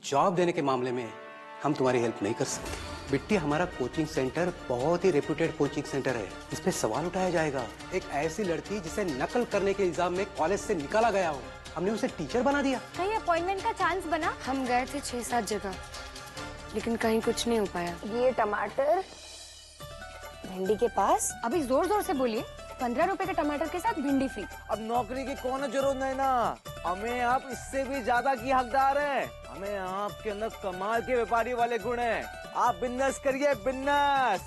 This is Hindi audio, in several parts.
जॉब देने के मामले में हम तुम्हारी हेल्प नहीं कर सकते। बिट्टी, हमारा कोचिंग सेंटर बहुत ही रेप्यूटेड कोचिंग सेंटर है, इस पे सवाल उठाया जाएगा। एक ऐसी लड़की जिसे नकल करने के इल्जाम में कॉलेज से निकाला गया हो, हमने उसे टीचर बना दिया। कहीं अपॉइंटमेंट का चांस बना? हम गए थे 6-7 जगह, लेकिन कहीं कुछ नहीं हो पाया। ये टमाटर भिंडी के पास। अभी जोर जोर से बोलिए। 15 रुपए के टमाटर के साथ भिंडी फ्री। अब नौकरी की कौन जरूरत नहीं ना, हमें आप इससे भी ज्यादा की हकदार हैं। हमें आपके अंदर कमाल के व्यापारी वाले गुण हैं। आप बिजनेस करिए, बिजनेस।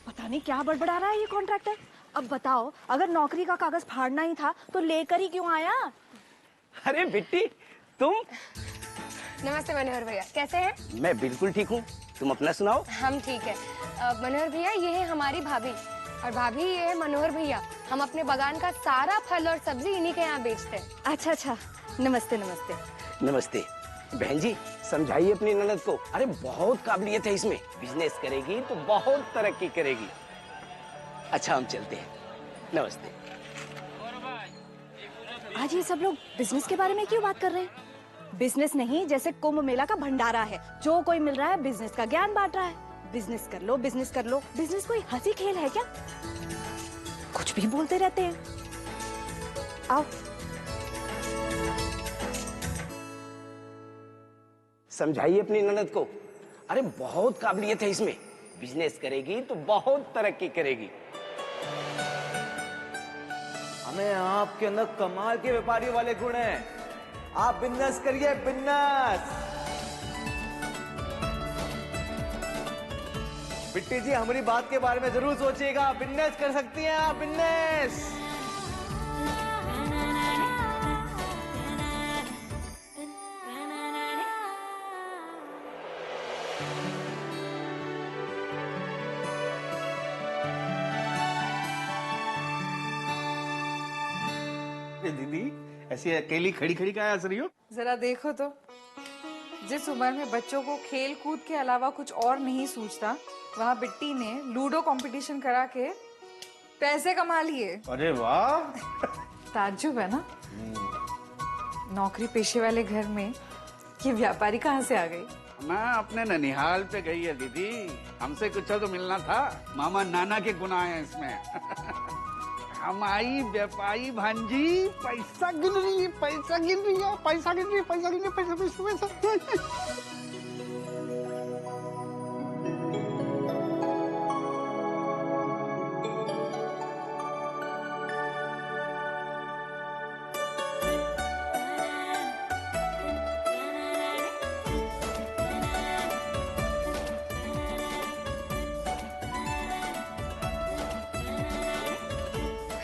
पता नहीं क्या बड़बड़ा रहा है ये कॉन्ट्रैक्टर। अब बताओ, अगर नौकरी का कागज फाड़ना ही था तो लेकर ही क्यों आया? अरे बिट्टी, तुम? नमस्ते मनोहर भैया, कैसे हैं? मैं बिल्कुल ठीक हूँ, तुम अपना सुनाओ। हम ठीक है। मनोहर भैया, ये है हमारी भाभी, और भाभी ये है मनोहर भैया। हम अपने बागान का सारा फल और सब्जी इन्हीं के यहाँ बेचते हैं। अच्छा अच्छा, नमस्ते नमस्ते। नमस्ते। बहन जी, समझाइए अपनी ननद को। अरे बहुत काबिलियत है इसमें, बिजनेस करेगी तो बहुत तरक्की करेगी। अच्छा, हम चलते हैं, नमस्ते। आज ये सब लोग बिजनेस के बारे में क्यों बात कर रहे हैं? बिजनेस नहीं, जैसे कुंभ मेला का भंडारा है, जो कोई मिल रहा है बिजनेस का ज्ञान बांट रहा है। बिजनेस कर लो, बिजनेस कर लो। बिजनेस कोई हंसी खेल है क्या? कुछ भी बोलते रहते हैं। आओ। समझाइए अपनी ननद को। अरे बहुत काबिलियत है इसमें, बिजनेस करेगी तो बहुत तरक्की करेगी। हमें आपके अंदर कमाल के व्यापारी वाले गुण हैं। आप बिजनेस करिए, बिजनेस। बिट्टी जी, हमारी बात के बारे में जरूर सोचिएगा। बिजनेस कर सकती हैं आप, बिजनेस। दीदी, ऐसी अकेली खड़ी खड़ी क्या हंस रही हो? जरा देखो तो, जिस उम्र में बच्चों को खेल कूद के अलावा कुछ और नहीं सूझता, वहाँ बिट्टी ने लूडो कंपटीशन करा के पैसे कमा लिए। अरे वाह। ताज्जुब है ना? नौकरी पेशे वाले घर में ये व्यापारी कहाँ से आ गई? मैं अपने ननिहाल पे गई है दीदी, हमसे कुछ तो मिलना था। मामा नाना के गुना है इसमें। हमारी व्यापारी भांजी पैसा गिन रही है, पैसा गिन रही है, पैसा गिन रही है, पैसा गिन रही है, पैसा पैसा पैसा।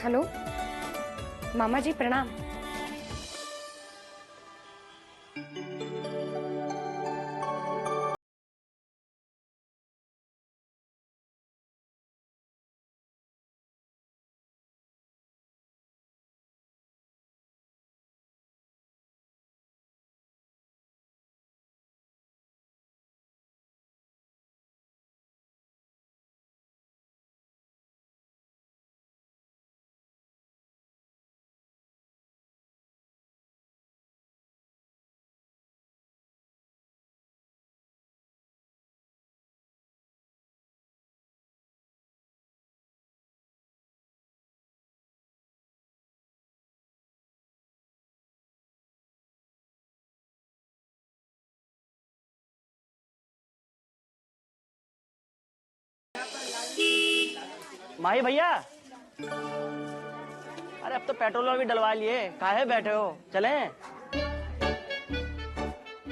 हेलो मामा जी, प्रणाम। माही भैया, अरे अब तो पेट्रोल भी डलवा लिए, काहे बैठे हो? चलें?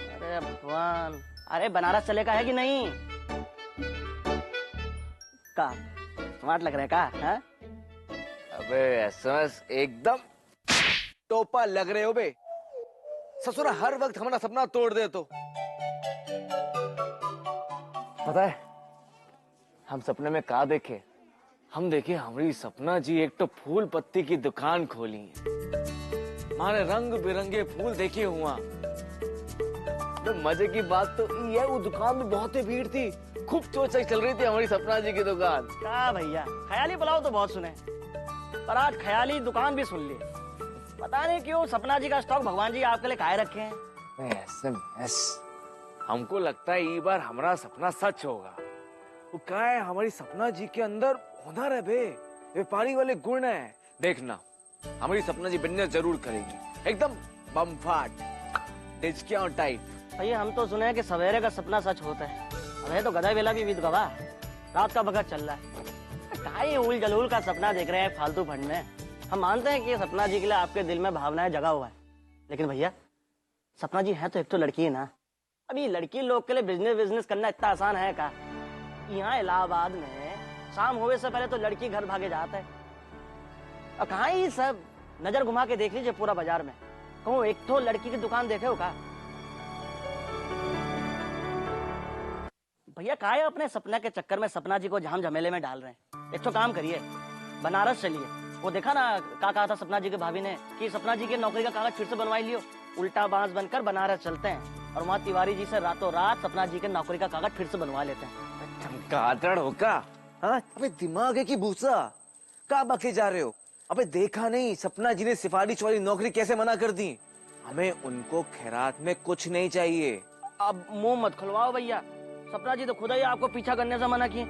अरे भगवान, अरे बनारस चले का है कि नहीं? का स्मार्ट लग रहा है का? है? अबे एसएमएस एकदम टोपा लग रहे हो बे। ससुरा हर वक्त हमारा सपना तोड़ दे तो। पता है हम सपने में का देखे? हम देखे हमारी सपना जी एक तो फूल पत्ती की दुकान खोली है, मारे रंग बिरंगे फूल देखे हुआ। तो मजे की बात तो ये, वो दुकान में बहुत ही भीड़ थी, खूब चोचक चल रही थी हमारी सपना जी की दुकान। क्या भैया, ख्याली पुलाव तो बहुत सुने, पर आज ख्याली दुकान भी सुन ली। पता नहीं क्यों सपना जी का स्टॉक भगवान जी आपके लिए काहे रखे हैं। एसएमएस हमको लगता है ये बार हमारा सपना सच होगा। वो क्या है, हमारी सपना जी के अंदर हुनर है बे, व्यापारी वाले गुण है। देखना हमारी सपना जी बिजनेस जरूर करेगी, एकदम बमफाट डिस्काउंट टाइप। भैया हम तो सुने हैं कि सवेरे का सपना सच होता है। अबे तो गधा वेला भी बीत गवा, रात का बखत चल रहा है। काहे उल जलूल का सपना देख रहे हैं फालतू फंड में। हम मानते हैं कि सपना जी के लिए आपके दिल में भावनाएं जगा हुआ है, लेकिन भैया सपना जी है तो एक तो लड़की है ना। अभी लड़की लोग के लिए बिजनेस करना इतना आसान है का? यहाँ इलाहाबाद में शाम होने से पहले तो लड़की घर भागे जाता है। और कहाँ ये सब नजर घुमा के देख लीजिए पूरा बाजार में, कहूँ एक तो लड़की की दुकान देखे हो का? भैया काहे अपने सपना के चक्कर में सपना जी को झाम झमेले में डाल रहे हैं। एक तो काम करिए, बनारस चलिए। वो देखा ना क्या कहा था सपना जी के भाभी ने कि सपना जी के नौकरी का कागज फिर से बनवाई लियो। उल्टा बांस बनकर बनारस चलते हैं और वहाँ तिवारी जी से रातों रात सपना जी के नौकरी का कागज फिर से बनवा लेते हैं। चमगादड़ होगा। हाँ अबे दिमाग है कि भूसा, कहाँ बके जा रहे हो? अबे देखा नहीं सपना जी ने सिफारिश वाली नौकरी कैसे मना कर दी? हमें उनको खैरात में कुछ नहीं चाहिए। अब मुंह मत खुलवाओ भैया, सपना जी तो खुद ही आपको पीछा करने से मना किए।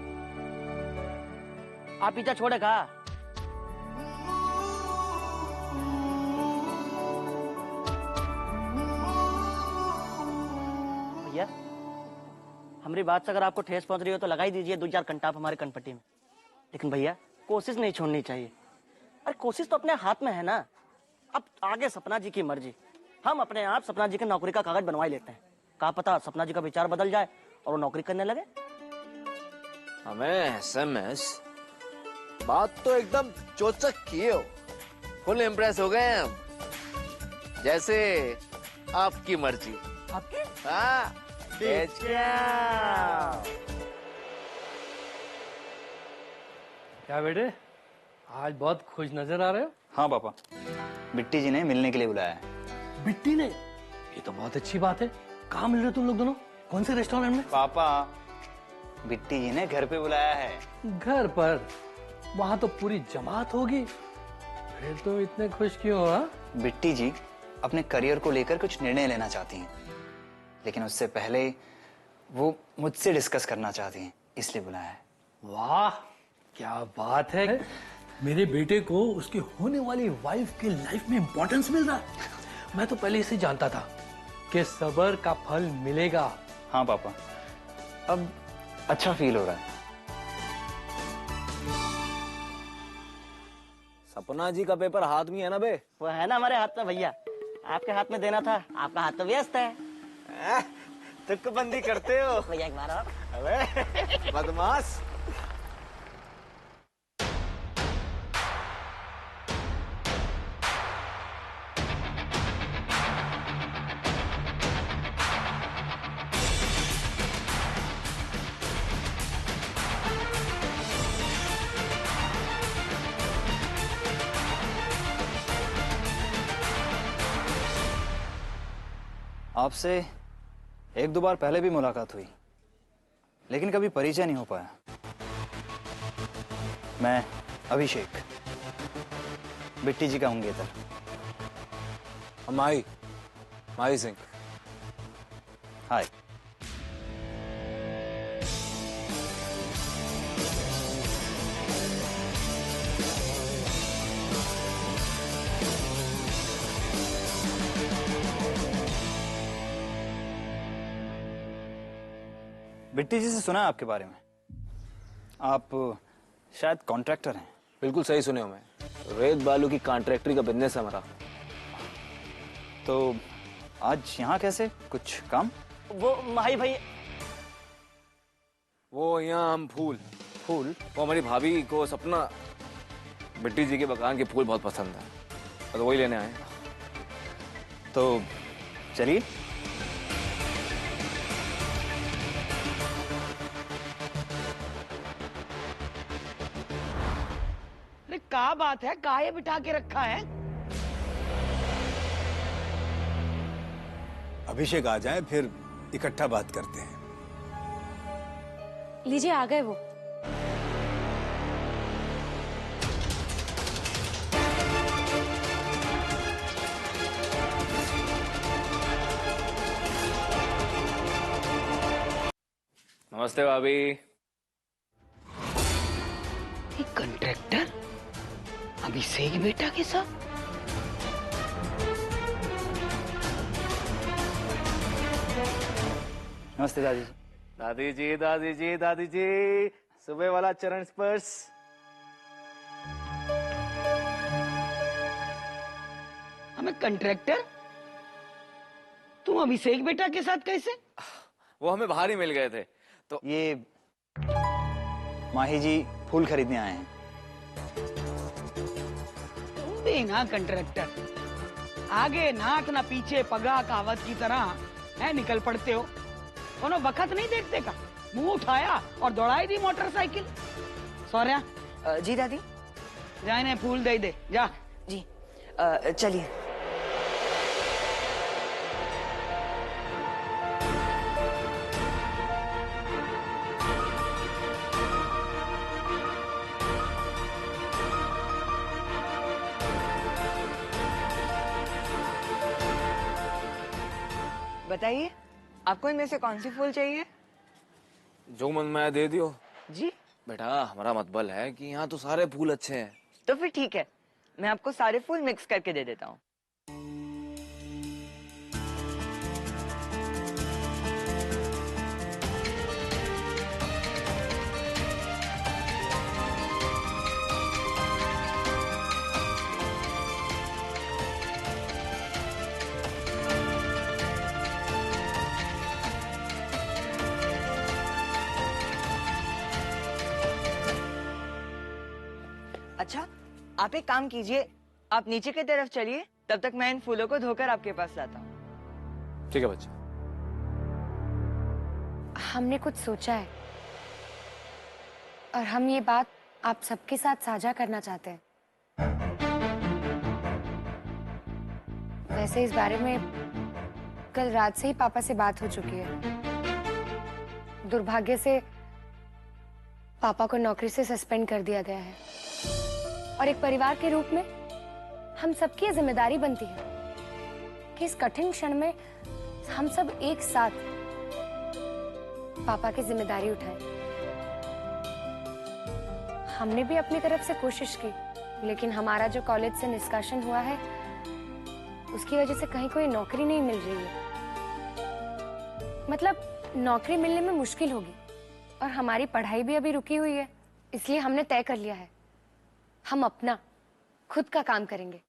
आप पीछा छोड़े कहा? भैया हमारी बात से अगर आपको ठेस पहुंच रही हो तो लगा ही दीजिए 2-4 कंटाप हमारे कनपट्टी में। लेकिन भैया कोशिश नहीं छोड़नी चाहिए। अरे कोशिश तो अपने हाथ में है ना। अब आगे सपना जी की मर्जी, हम अपने आप सपना जी की नौकरी का कागज बनवा ही लेते हैं। कहा पता सपना जी का विचार बदल जाए और वो नौकरी करने लगे। हमें एसएमएस बात तो एकदम चोचक किए हो, फुल इम्प्रेस हो गए हम। जैसे आपकी मर्जी। आपके हाँ क्या बेटे आज बहुत खुश नजर आ रहे हो? हाँ पापा, बिट्टी जी ने मिलने के लिए बुलाया है। बिट्टी ने? ये तो बहुत अच्छी बात है। कहाँ मिल रहे हो तुम लोग दोनों? कौन से रेस्टोरेंट में? पापा बिट्टी जी ने घर पे बुलाया है। घर पर? वहाँ तो पूरी जमात होगी। फिर तुम इतने खुश क्यों हो? हाँ? बिट्टी जी अपने करियर को लेकर कुछ निर्णय लेना चाहती हैं, लेकिन उससे पहले वो मुझसे डिस्कस करना चाहती हैं, इसलिए बुलाया है। वाह क्या बात है। मेरे बेटे को उसकी होने वाली वाइफ की लाइफ में इंपॉर्टेंस मिल रहा है। मैं तो पहले इसे जानता था कि सब्र का फल मिलेगा। हाँ पापा, अब अच्छा फील हो रहा है। सपना जी का पेपर हाथ में है ना बे? वो है ना हमारे हाथ में भैया, आपके हाथ में देना था। आपका हाथ तो व्यस्त है। तुकबंदी करते हो भैया एक बार और। अबे बदमाश। आपसे 1-2 बार पहले भी मुलाकात हुई, लेकिन कभी परिचय नहीं हो पाया। मैं अभिषेक, बिट्टी जी का मंगेतर। माही सिंह। हाय। बिट्टी जी से सुना है आपके बारे में, आप शायद कॉन्ट्रैक्टर हैं। बिल्कुल सही सुने हो। मैं रेत बालू की कॉन्ट्रैक्टरी का बिजनेस है हमारा। तो आज यहाँ कैसे? कुछ काम? वो माही भैया, वो यहाँ हम फूल वो हमारी भाभी को सपना बिट्टी जी के बगान के फूल बहुत पसंद है, तो वही लेने आए। तो चलिए। अरे क्या बात है, काहे बिठा के रखा है? अभिषेक आ जाए फिर इकट्ठा बात करते हैं। लीजिए आ गए वो। नमस्ते भाभी। एक कॉन्ट्रैक्टर अभिषेक बेटा के साथ? नमस्ते दादी जी। दादी जी, दादी जी, दादी जी, सुबह वाला चरण स्पर्श। हमें कॉन्ट्रैक्टर, तुम अभिषेक बेटा के साथ कैसे? वो हमें बाहर ही मिल गए थे तो। ये माही जी फूल खरीदने आए हैं। तुम भी ना कॉन्ट्रैक्टर, आगे नाक ना पीछे पगा कहावत की तरह है निकल पड़ते हो। कोनो वक्त नहीं देखते का? मुंह उठाया और दौड़ाई दी मोटरसाइकिल। सौर्या। जी दादी। जा इन्हें फूल दे दे जा। जी चलिए। बताइए, आपको इनमें से कौन सी फूल चाहिए? जो मन में आए दे दियो। जी बेटा, हमारा मतबल है कि यहाँ तो सारे फूल अच्छे हैं। तो फिर ठीक है, मैं आपको सारे फूल मिक्स करके दे देता हूँ। अच्छा, आप एक काम कीजिए, आप नीचे की तरफ चलिए, तब तक मैं इन फूलों को धोकर आपके पास लाता हूँ। ठीक है बच्चा। हमने कुछ सोचा है और हम ये बात आप सबके साथ साझा करना चाहते हैं। वैसे इस बारे में कल रात से ही पापा से बात हो चुकी है। दुर्भाग्य से पापा को नौकरी से सस्पेंड कर दिया गया है और एक परिवार के रूप में हम सबकी जिम्मेदारी बनती है कि इस कठिन क्षण में हम सब एक साथ पापा की जिम्मेदारी उठाएं। हमने भी अपनी तरफ से कोशिश की, लेकिन हमारा जो कॉलेज से निष्कासन हुआ है उसकी वजह से कहीं कोई नौकरी नहीं मिल रही है। मतलब नौकरी मिलने में मुश्किल होगी और हमारी पढ़ाई भी अभी रुकी हुई है। इसलिए हमने तय कर लिया है, हम अपना खुद का काम करेंगे।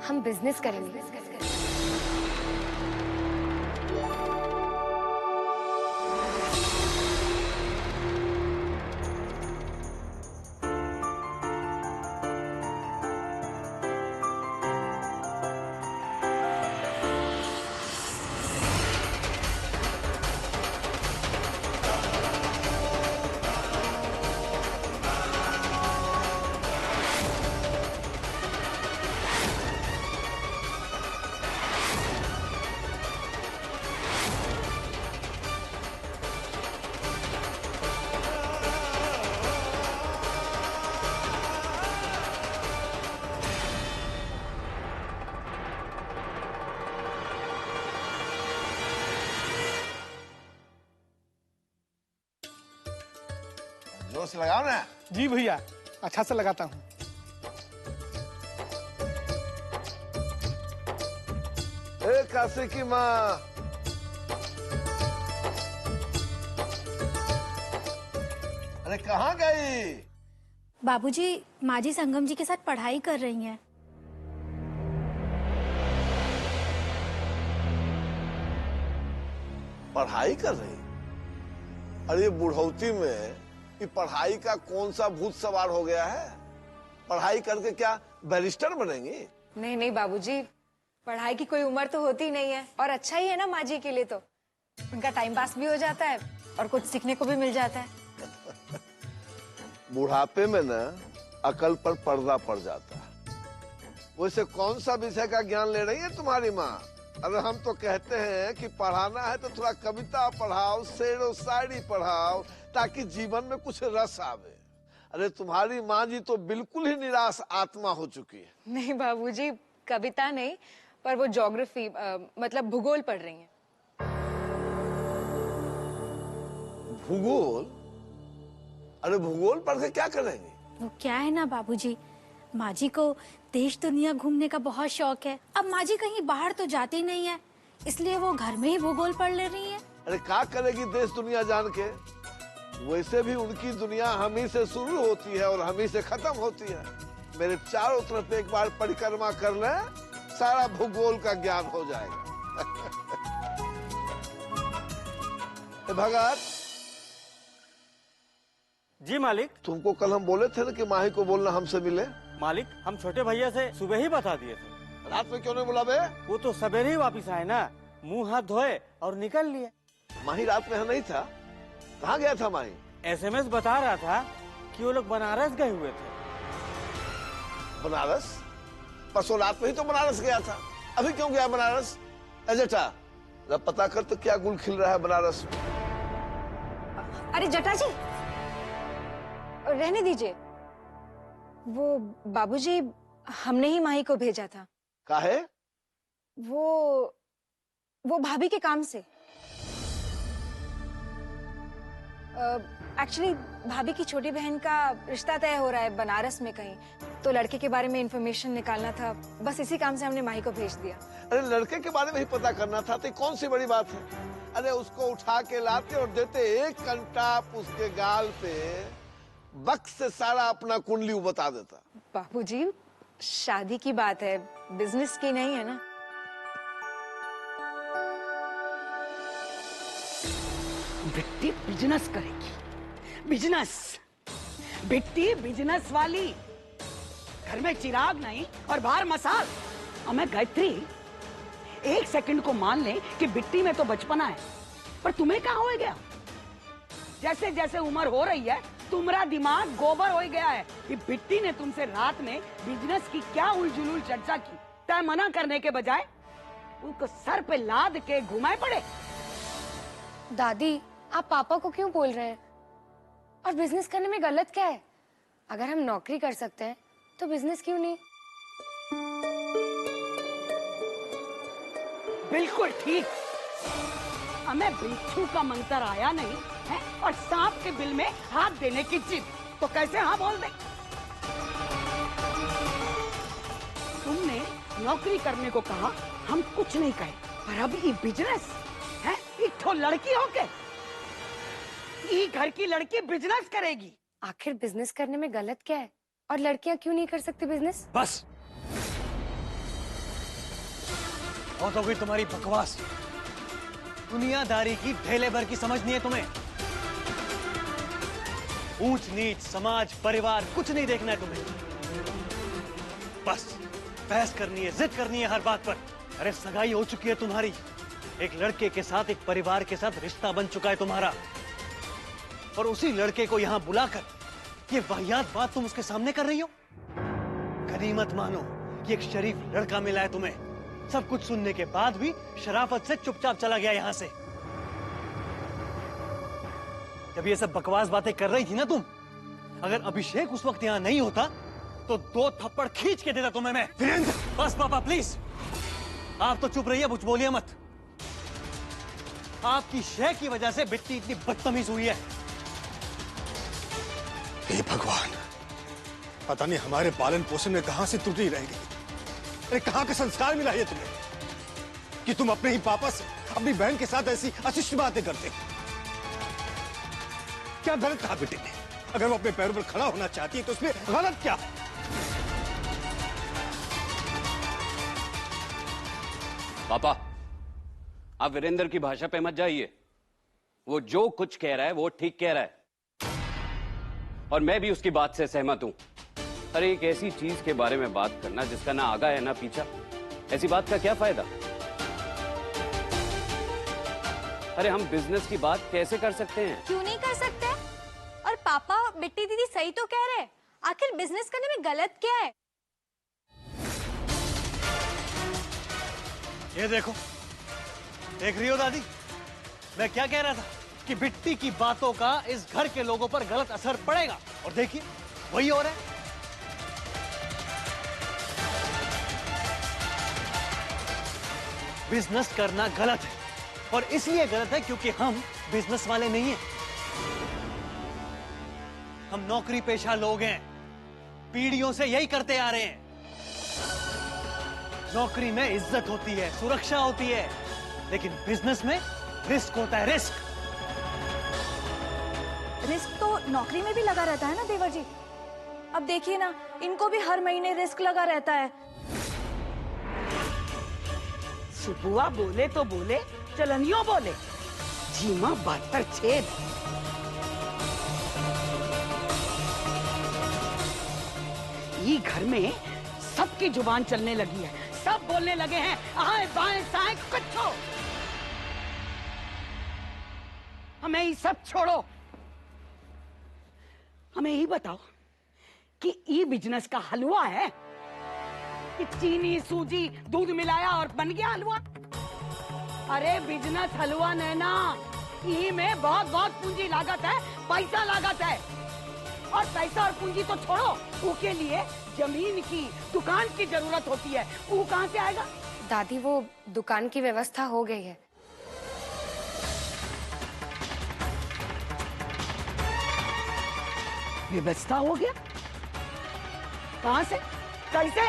हम बिजनेस करेंगे। जोर से लगाओ ना। जी भैया, अच्छा से लगाता हूँ। काशी की माँ, अरे कहाँ गई? बाबूजी, माँ जी संगम जी के साथ पढ़ाई कर रही हैं। पढ़ाई कर रही? अरे बुढ़ौती में कि पढ़ाई का कौन सा भूत सवार हो गया है? पढ़ाई करके क्या बैरिस्टर बनेंगी? नहीं नहीं बाबूजी, पढ़ाई की कोई उम्र तो होती नहीं है और अच्छा ही है ना माँ जी के लिए। तो उनका टाइम पास भी हो जाता है और कुछ सीखने को भी मिल जाता है। बुढ़ापे में ना अकल पर पर्दा पड़ जाता है। वैसे कौन सा विषय का ज्ञान ले रही है तुम्हारी माँ? अरे हम तो कहते हैं कि पढ़ाना है तो थोड़ा कविता पढ़ाओ, शेर और शायरी पढ़ाओ, ताकि जीवन में कुछ रस आवे। अरे तुम्हारी माँ जी तो बिल्कुल ही निराश आत्मा हो चुकी है। नहीं बाबूजी, कविता नहीं, पर वो ज्योग्राफी मतलब भूगोल पढ़ रही हैं। भूगोल? अरे भूगोल पढ़ के क्या करेंगे? वो क्या है ना बाबूजी, माँ जी को देश दुनिया घूमने का बहुत शौक है। अब माँ जी कहीं बाहर तो जाती नहीं है, इसलिए वो घर में ही भूगोल पढ़ ले रही है। अरे क्या करेगी देश दुनिया जान के? वैसे भी उनकी दुनिया हम ही से शुरू होती है और हम ही से खत्म होती है। मेरे चारों तरफ एक बार परिक्रमा कर ले, सारा भूगोल का ज्ञान हो जाएगा। भगत जी मालिक। तुमको कल हम बोले थे ना कि माही को बोलना हमसे मिले। मालिक हम छोटे भैया से सुबह ही बता दिए थे। रात में क्यों नहीं बुला बे? वो तो सवेरे ही वापिस आए ना, मुंह हाथ धोए और निकल लिए। माही रात में यहाँ नहीं था? कहाँ गया था माही? एसएमएस बता रहा था कि वो लोग बनारस गए हुए थे। बनारस? परसों रात में ही तो बनारस गया था, अभी क्यों गया बनारस? अजटा जब पता कर तो क्या गुल खिल रहा है बनारस में। अरे जटा जी, रहने दीजिए। वो बाबूजी, हमने ही माही को भेजा था। काहे? वो भाभी के काम से। एक्चुअली भाभी की छोटी बहन का रिश्ता तय हो रहा है बनारस में कहीं, तो लड़के के बारे में इंफॉर्मेशन निकालना था। बस इसी काम से हमने माही को भेज दिया। अरे लड़के के बारे में ही पता करना था तो कौन सी बड़ी बात है? अरे उसको उठा के लाते और देते एक कंटाप उसके गाल पे, वक्त से सारा अपना कुंडली बता देता। बाबूजी, शादी की बात है, बिजनेस की नहीं है ना। बिट्टी बिजनेस करेगी, बिजनेस। बिट्टी बिजनेस वाली। घर में चिराग नहीं और बाहर मसाल। और मैं गायत्री, एक सेकंड को मान ले कि बिट्टी में तो बचपना है, पर तुम्हें कहाँ हो गया? जैसे जैसे उम्र हो रही है तुम्हारा दिमाग गोबर हो गया है। कि बिट्टी ने तुमसे रात में बिजनेस की क्या उलझुल चर्चा की, तय मना करने के बजाय उनको सर पे लाद के घुमाए पड़े। दादी, आप पापा को क्यों बोल रहे हैं? और बिजनेस करने में गलत क्या है? अगर हम नौकरी कर सकते हैं तो बिजनेस क्यों नहीं? बिल्कुल ठीक। हमें बिच्छू का मंत्र आया नहीं है और सांप के बिल में हाथ देने की जिद, तो कैसे हाँ बोल दे? तुमने नौकरी करने को कहा, हम कुछ नहीं कहे, पर अब ये बिजनेस है। एक तो लड़की होके ये घर की लड़की बिजनेस करेगी। आखिर बिजनेस करने में गलत क्या है? और लड़कियां क्यों नहीं कर सकती बिजनेस? बस बहुत हो गई तुम्हारी बकवास। दुनियादारी की ढेले भर की समझ नहीं है तुम्हें। ऊंच नीच, समाज, परिवार कुछ नहीं देखना है तुम्हें। बस बहस करनी है, जिद करनी है हर बात पर। अरे सगाई हो चुकी है तुम्हारी, एक लड़के के साथ, एक परिवार के साथ रिश्ता बन चुका है तुम्हारा, और उसी लड़के को यहां बुलाकर ये वाहियात बात तुम उसके सामने कर रही हो। गनीमत मानो कि एक शरीफ लड़का मिला है तुम्हें। सब कुछ सुनने के बाद भी शराफत से चुपचाप चला गया यहां से। जब ये सब बकवास बातें कर रही थी ना तुम, अगर अभिषेक उस वक्त यहां नहीं होता तो 2 थप्पड़ खींच के देता तुम्हें मैं। वीरेंद्र, बस पापा प्लीज, आप तो चुप रहिए, कुछ बोलिए मत। आपकी शय की वजह से बिट्टी इतनी बदतमीज हुई है। हे भगवान, पता नहीं हमारे पालन पोषण में कहां से त्रुटि रह गई। अरे कहां का संस्कार मिला है तुम्हें कि तुम अपने ही पापा से अपनी बहन के साथ ऐसी अशिष्ट बातें करते? क्या गलत कहा बेटे ने? अगर वो अपने पैरों पर खड़ा होना चाहती है तो उसमें गलत क्या? पापा, आप वीरेंद्र की भाषा पे मत जाइए। वो जो कुछ कह रहा है वो ठीक कह रहा है, और मैं भी उसकी बात से सहमत हूं। अरे एक ऐसी चीज के बारे में बात करना जिसका ना आगा है ना पीछा, ऐसी बात का क्या फायदा? अरे हम बिजनेस की बात कैसे कर सकते हैं? क्यों नहीं कर सकते? और पापा, बिट्टी दीदी सही तो कह रहे हैं। आखिर बिजनेस करने में गलत क्या है? ये देखो, देख रही हो दादी, मैं क्या कह रहा था कि बिट्टी की बातों का इस घर के लोगों पर गलत असर पड़ेगा, और देखिए वही हो रहा है। बिजनेस करना गलत है, और इसलिए गलत है क्योंकि हम बिजनेस वाले नहीं हैं। हम नौकरी पेशा लोग हैं, पीढ़ियों से यही करते आ रहे हैं। नौकरी में इज्जत होती है, सुरक्षा होती है, लेकिन बिजनेस में रिस्क होता है, रिस्क। रिस्क तो नौकरी में भी लगा रहता है ना देवर जी। अब देखिए ना, इनको भी हर महीने रिस्क लगा रहता है। सुबुआ बोले तो बोले, चलनियों बोले, जीमा 72 छेद। ये घर में सबकी जुबान चलने लगी है, सब बोलने लगे हैं आए बाएं साएं कुछ। हमें ये सब छोड़ो, हमें ही बताओ कि ये बिजनेस का हलवा है कि चीनी सूजी दूध मिलाया और बन गया हलवा? अरे बिजनेस हलवा नैना, ये में बहुत बहुत पूंजी लागत है, पैसा लागत है। और पैसा और पूंजी तो छोड़ो, उसके लिए जमीन की, दुकान की जरूरत होती है। वो कहाँ से आएगा? दादी वो दुकान की व्यवस्था हो गई है। व्यवस्था हो गया? कहाँ से? कैसे?